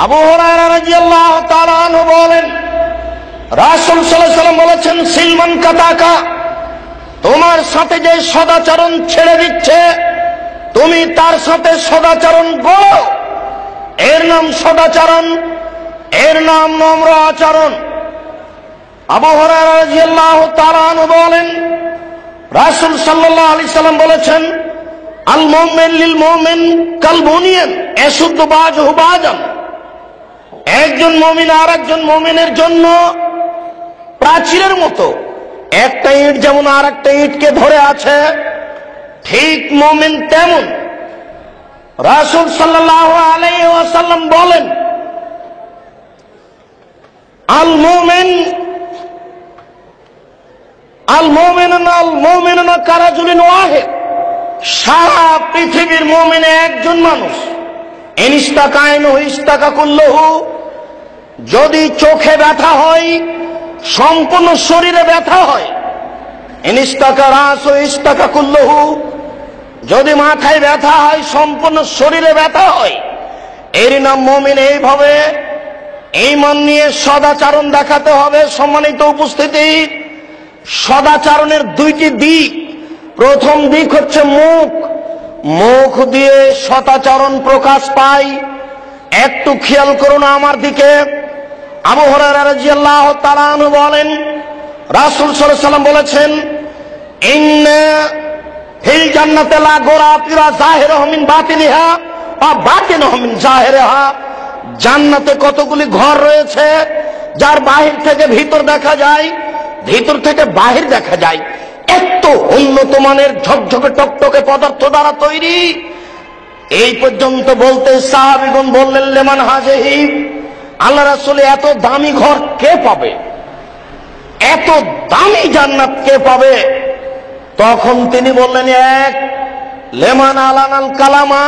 আবু হুরায়রা রাদিয়াল্লাহু তাআলা আনহু বলেন, রাসূল সাল্লাল্লাহু আলাইহি ওয়াসাল্লাম বলেছেন, সিলমান কাতাকা, তোমার সাথে যে সদাচরণ ছেড়ে দিচ্ছে তুমি তার সাথে সদাচরণ করো। এর নাম সদাচরণ, এর নাম নম্র আচরণ। আবু হুরায়রা রাদিয়াল্লাহু তাআলা আনহু বলেন, রাসূল সাল্লাল্লাহু আলাইহি সাল্লাম বলেছেন, আল মুমিন লিল মুমিন কাল বুনিয়ান ইয়াশুদ্দু বাযুহু বাযান। একজন মুমিন আর একজন মুমিনের জন্য প্রাচীরের মতো। একটা ইট যেমন আর একটা ইটকে ধরে আছে, ঠিক মুমিন তেমন। রাসূল সাল্লাল্লাহু আলাইহি ওয়াসাল্লাম বলেন, আল মুমিনুনা কারাজুলিন ওয়াহিদ। সারা পৃথিবীর মুমিন একজন মানুষ। ইনস্তাকা আইনুহু ইস্তাকা কুল্লুহু। যদি চোখে ব্যথা হয় সম্পূর্ণ শরীরে ব্যথা হয়। ইনস্তাকা রাসু ইস্তাকা কুল্লুহু। যদি মাথায় ব্যথা হয় সম্পূর্ণ শরীরে ব্যথা হয়। এর নাম মুমিন। এইভাবে ঈমান নিয়ে সদাচরণ দেখাতে হবে। সম্মানিত উপস্থিতি, সদাচরণের দুইটি দিক। প্রথম দিক হচ্ছে মুখ। মুখ দিয়ে সদাচরণ প্রকাশ পায়। একটু খেয়াল করুন আমার দিকে। আবু হুরায়রা রাদিয়াল্লাহু তাআলা আনহু বলেন, রাসূল সাল্লাল্লাহু আলাইহি ওয়াসাল্লাম বলেছেন, ইন্না ফিল জান্নাতি লা গুরাতিরা যাহিরুহু মিন বাতিনিহা ওয়া বাতিনুহু মিন যাহিরিহা। জান্নাতে কতগুলি ঘর রয়েছে যার বাহির থেকে ভিতর দেখা যায়, ভিতর থেকে বাহির দেখা যায়। এত উন্নত মানের ঝকঝকে টকটকে পদার্থ দ্বারা তৈরি। এই পর্যন্ত বলতে সাহাবীগণ বললেন, লিমান হাযিহি, আল্লাহ রাসূল এত দামি ঘর কে পাবে, এত দামি জান্নাত কে পাবে? তখন তিনি বললেন, এক, লিমান আলানাল কালামা,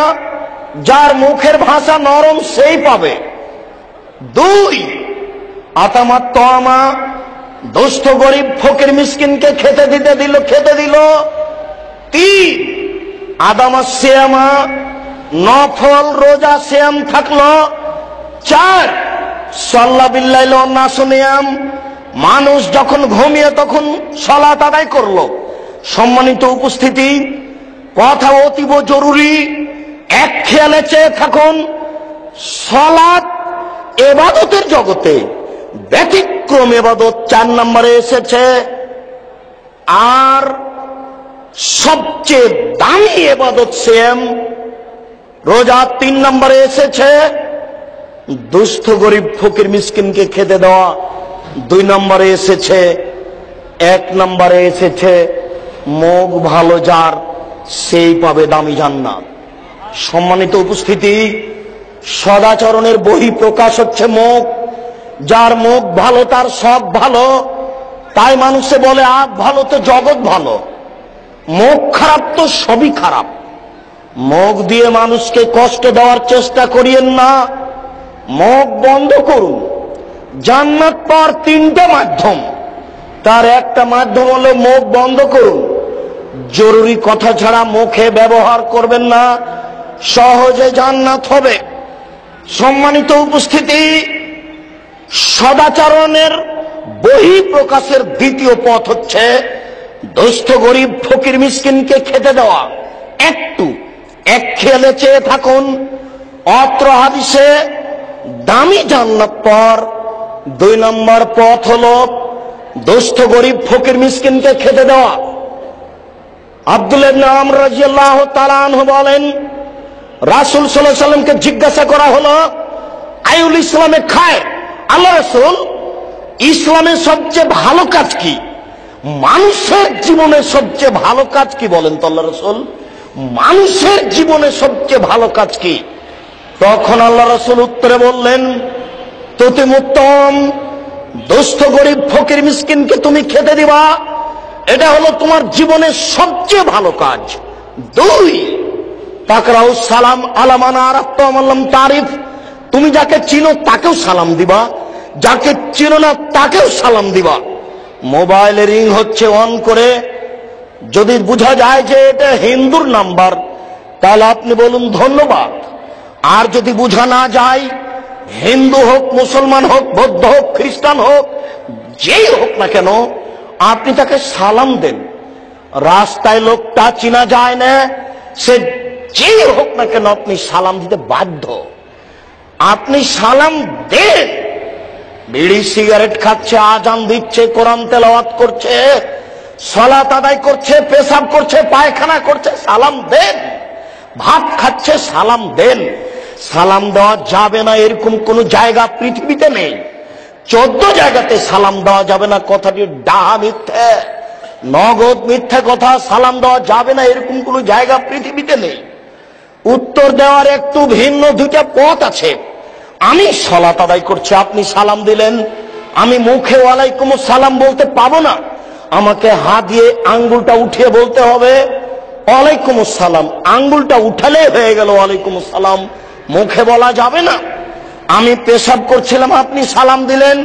যার মুখের ভাষা নরম সেই পাবে। দুই, আতামাত তামা, দুস্থ গরিব ফকির মিসকিনকে খেতে দিল। তিন, আদামা সিয়ামা, নফল রোজা সিয়াম থাকলো। চার, সাল্লা বিল্লাইল নাসু নিয়াম, মানুষ যখন ঘুমিয়ে তখন সালাত আদায় করলো। সম্মানিত উপস্থিতি, কথা অতীব জরুরি। এক খেয়ালে চেয়ে থাকুন, সালাত ইবাদতের জগতে ব্যতিক্রম ইবাদত 4 নম্বরে এসেছে। আর সবচেয়ে দামি ইবাদত সিয়াম, রোজা 3 নম্বরে এসেছে। দুস্থ গরিব ফকির মিসকিনকে খেতে দেওয়া 2 নম্বরে এসেছে। 1 নম্বরে এসেছে মুখ ভালো যার, সেই পাবে দামি জান্নাত। সম্মানিত উপস্থিতি, সদাচরণের বহিঃপ্রকাশ হচ্ছে মুখ। যার মুখ ভালো তার সব ভালো। তাই মানুষে বলে, আগ ভালো তো জগৎ ভালো। মুখ খারাপ তো সবই খারাপ। মুখ দিয়ে মানুষকে কষ্ট দেওয়ার চেষ্টা করিয়েন না। মুখ বন্ধ করুন। জান্নাত পাওয়ার 3টা মাধ্যম, তার একটা মাধ্যম হলো মুখ বন্ধ করুন। জরুরি কথা ছাড়া মুখে ব্যবহার করবেন না, সহজে জান্নাত হবে। সম্মানিত উপস্থিতি, সদাচরণের বহিঃপ্রকাশের দ্বিতীয় পথ হচ্ছে দুস্থ গরিব ফকির মিসকিনকে খেতে দেওয়া। এক খেয়ালে চেয়ে থাকুন, অত্র হাদিসে দামি জান্নাত পর 2 নম্বর পথ হলো দুস্থ গরিব ফকির মিসকিনকে খেতে দেওয়া। আব্দুল্লাহ ইবনে আমর রাদিয়াল্লাহু তাআলা আনহু বলেন, রাসূল সাল্লাল্লাহু আলাইহি ওয়াসাল্লামকে জিজ্ঞাসা করা হলো, আইউল ইসলামে খায়, আল্লাহ রাসূল, ইসলামের সবচেয়ে ভালো কাজ কি? মানুষের জীবনে সবচেয়ে ভালো কাজ কি বলেন তো আল্লাহ রাসূল? মানুষের জীবনে সবচেয়ে ভালো কাজ কি? তখন আল্লাহ রাসূল উত্তরে বললেন, তুতি মুত্তম, দুস্থ গরিব ফকির মিসকিনকে তুমি খেতে দিবা, এটা হলো তোমার জীবনের সবচেয়ে ভালো কাজ। 2, তাকরাউ সালাম আলামান আরাফতাম আল্লাম তারিফ, তুমি যাকে চিনো তাকেও সালাম দিবা, যাকে চিনো না তাকেও সালাম দিবা। মোবাইলে রিং হচ্ছে, অন করে যদি বোঝা যায় যে এটা হিন্দুর নাম্বার, তাহলে আপনি বলুন ধন্যবাদ। আর যদি বোঝা না যায়, হিন্দু হোক, মুসলমান হোক, বৌদ্ধ হোক, খ্রিস্টান হোক, যেই হোক না কেন আপনি তাকে সালাম দেন। রাস্তায় লোকটা চিনা যায় না, সে যেই হোক না কেন আপনি সালাম দিতে বাধ্য। আপনি সালাম দেন। বিড়ি সিগারেট খাচ্ছে, আজান দিচ্ছে, কোরআন তেলাওয়াত করছে, সালাত আদায় করছে, পেশাব করছে, পায়খানা করছে, সালাম দেন। ভাত খাচ্ছে, সালাম দেন। সালাম দেওয়া যাবে না এরকম কোন জায়গা পৃথিবীতে নেই। 14 জায়গাতে সালাম দেওয়া যাবে না, কথাটি ডাহা মিথ্যে, নগদ মিথ্যে কথা। সালাম দেওয়া যাবে না এরকম কোন জায়গা পৃথিবীতে নেই। উত্তর দেওয়ার একটু ভিন্ন দুইটা পথ আছে। আমি সালাত আদায় করছি, আপনি সালাম দিলেন, আমি মুখে ওয়ালাইকুম সালাম বলতে পাবো না, আমাকে হাত দিয়ে আঙ্গুলটা উঠিয়ে বলতে হবে ওয়ালাইকুম আসসালাম। আঙ্গুলটা উঠালে হয়ে গেল ওয়ালাইকুম আসসালাম, মুখে বলা যাবে না। আমি পেশাব করছিলাম, আপনি সালাম দিলেন,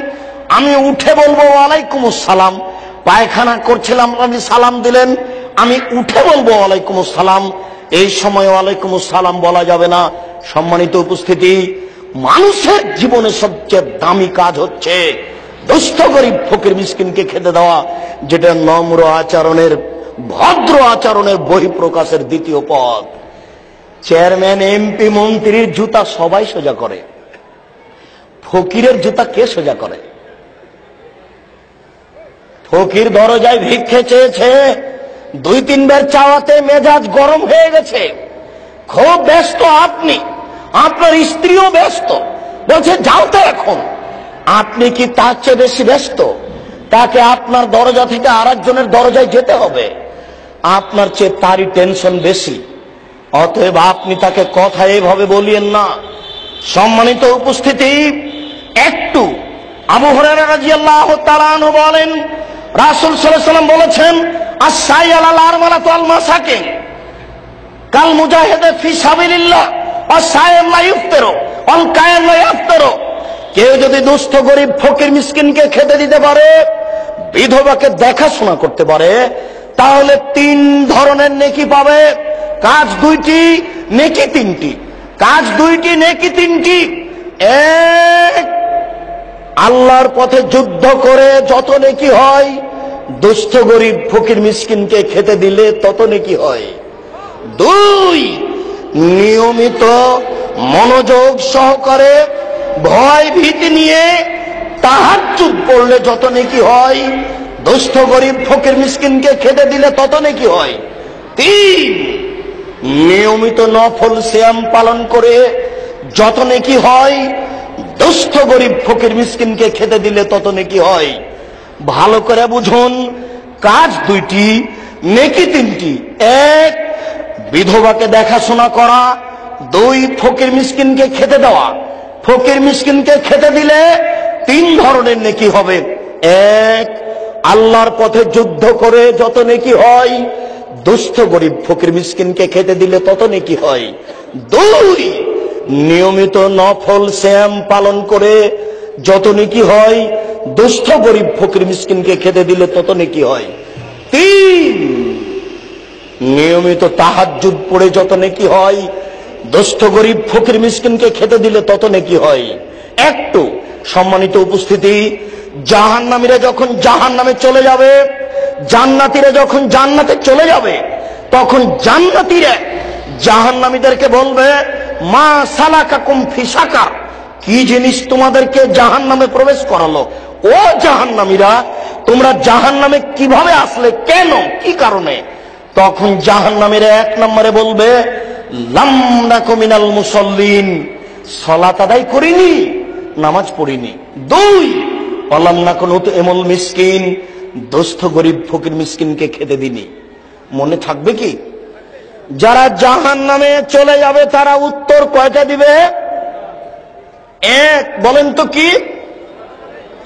আমি উঠে বলবো ওয়ালাইকুম আসসালাম। পায়খানা করছিলাম, আপনি সালাম দিলেন, আমি উঠে বলবো ওয়ালাইকুম আসসালাম। এই সময় ওয়ালাইকুম আসসালাম বলা যাবে না। সম্মানিত উপস্থিতি, মানুষের জীবনে সবচেয়ে দামি কাজ হচ্ছে দুস্থ গরিব ফকির মিসকিনকে খেতে দেওয়া, যেটা নম্র আচরণের, ভদ্র আচরণের বহিঃপ্রকাশের দ্বিতীয় পথ। চেয়ারম্যান, এমপি, মন্ত্রীর জুতা সবাই সোজা করে, ফকিরের জুতা কে সোজা করে? ফকির দরজায় ভিক্ষে চেয়েছে, 2-3 বার চাওয়াতে মেজাজ গরম হয়ে গেছে, খুব ব্যস্ত আপনি, আপনার স্ত্রীও ব্যস্ত, বলছে যাও তো এখন। আপনি কি তার চেয়ে বেশি ব্যস্ত? তাকে আপনার দরজা থেকে আরেকজনের দরজায় যেতে হবে, আপনার চেয়ে তারই টেনশন বেশি। অতএব আপনি তাকে কথা এইভাবে বলিয়েন না। সম্মানিত উপস্থিতি, একটু আবু হুরায়রা রাদিয়াল্লাহু তাআলা আনহু বলেন, রাসূল সাল্লাল্লাহু আলাইহি ওয়াসাল্লাম বলেছেন, আস-সাই আলাল আরমালাতু আল মাসাকিন কাল মুজাহিদে ফি সাবিলিল্লাহ আস-সাইম লা ইফতারু আল কায়েম লা ইফতারু। কেউ যদি দুস্থ গরিব ফকির মিসকিনকে খেতে দিতে পারে, বিধবাকে দেখাশোনা করতে পারে, তাহলে 3 ধরনের নেকি পাবে। কাজ 2টি, নেকি 3টি। কাজ 2টি, নেকি 3টি। এক, আল্লাহর পথে যুদ্ধ করে যত নেকি হয়, দুস্থ গরিব ফকির মিসকিনকে খেতে দিলে তত নেকি হয়। 2, নিয়মিত মনোযোগ সহকারে ভয় ভীতি নিয়ে তাহাজ্জুদ পড়লে যত নেকি হয়, দুস্থ গরিব ফকির মিসকিনকে খেতে দিলে তত নেকি হয়। 3, নিয়মিত নফল সিয়াম পালন করে যত নেকি হয়, দুস্থ গরিব ফকির মিসকিনকে খেতে দিলে তত নেকি হয়। ভালো করে বুঝুন, কাজ 2টি, নেকি 3টি। 1, বিধবাকে দেখাশোনা করা। 2, ফকির মিসকিনকে খেতে দেওয়া। ফকির মিসকিনকে খেতে দিলে 3 ধরনের নেকি হবে। 1, আল্লাহর পথে যুদ্ধ করে যত নেকি হয়, দুস্থ গরিব ফকির মিসকিনকে খেতে দিলে তত নেকি হয়। 2, নিয়মিত নফল সিয়াম পালন করে যত নেকি হয়, দুস্থ গরিব ফকির মিসকিনকে খেতে দিলে তত নেকি হয়। 3, নিয়মিত তাহাজ্জুদ পড়ে যত নেকি হয়, দুস্থ গরিব ফকির মিসকিনকে খেতে দিলে তত নেকি হয়। একটু সম্মানিত উপস্থিতি, জাহান্নামীরা যখন জাহান্নামে চলে যাবে, জান্নাতীরা যখন জান্নাতে চলে যাবে, তখন জান্নাতীরা জাহান্নামীদেরকে বলবে, মা সালাকাকুম ফি সাকার, কি জিনিস তোমাদেরকে জাহান্নামে প্রবেশ করালো? ও জাহান্নামীরা, তোমরা জাহান্নামে কিভাবে আসলে, কেন, কি কারণে? তখন জাহান্নামীরা 1 নম্বরে বলবে, লাম নাকু মিনাল মুসাল্লিন, সালাত আদায় করিনি, নামাজ পড়িনি। 2, ওয়ালাম নাকু নুতইমুল মিসকিন, দুস্থ গরিব ফকির মিসকিনকে খেতে দিনি। মনে থাকবে কি? যারা জাহান্নামে চলে যাবে তারা উত্তর কয়টা দিবে? 1, বলেন তো কি?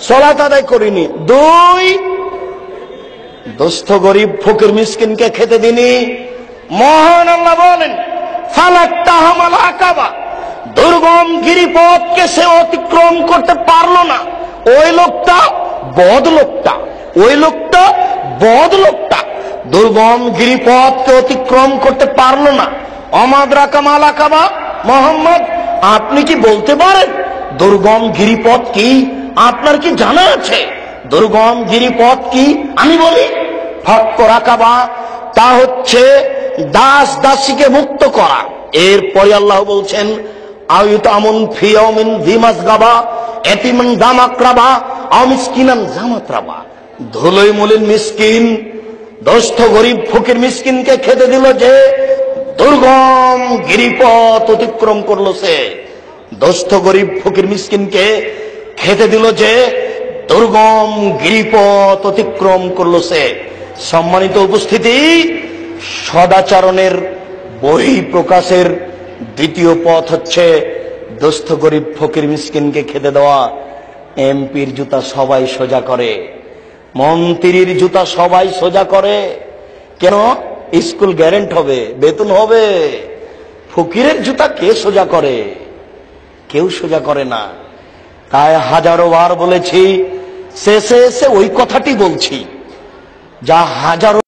সালাত আদায় করিনি। 2, দুস্থ গরিব ফকির মিসকিনকে খেতে দিনি। মহান আল্লাহ বলেন, ফালাক্তাহামাল আকাবা, দুর্গম গিরিপথকে সে অতিক্রম করতে পারলো না। ওই লোকটা বদ লোকটা, ওই লোকটা বদ লোকটা দুর্গম গিরিপথকে অতিক্রম করতে পারলো না। অমাদ্রাকা মাল আকাবা, মোহাম্মদ আপনি কি বলতে পারেন দুর্গম গিরিপথ কি? আপনার কি জানা আছে দুর্গম গিরিপথ কি? আমি বলি, ফক্ক রাকাবা, তা হচ্ছে দাস দাসীকে মুক্ত করা। এরপরে আল্লাহ বলছেন আয়ুতামুন ফি ইয়াউমিন যি মাসগাবা ইয়াতীমান যা মাকরাবা আও মিসকিনান যা মাতরাবা। ধুলোই মুলিন মিসকিন, দস্ত গরিব ফকির মিসকিনকে খেতে দিল যে, দুর্গম গিরিপথ অতিক্রম করলো সে। দস্ত গরিব ফকির মিসকিনকে খেতে দিল যে, দুর্গম গিরিপথ অতিক্রম করলো সে। সম্মানিত উপস্থিতি, সদাচরণের বহিঃপ্রকাশের দ্বিতীয় পথ হচ্ছে দস্ত গরিব ফকির মিসকিনকে খেতে দেওয়া। এমপির জুতা সবাই সোজা করে, মন্ত্রীর জুতা সবাই সোজা করে। কেন? স্কুল গ্যারেন্ট হবে, বেতন হবে। ফকিরের জুতা কে সোজা করে? কেউ সোজা করে না। তাই হাজারো বার বলেছি, শেষে এসে ওই কথাটি বলছি যা হাজারো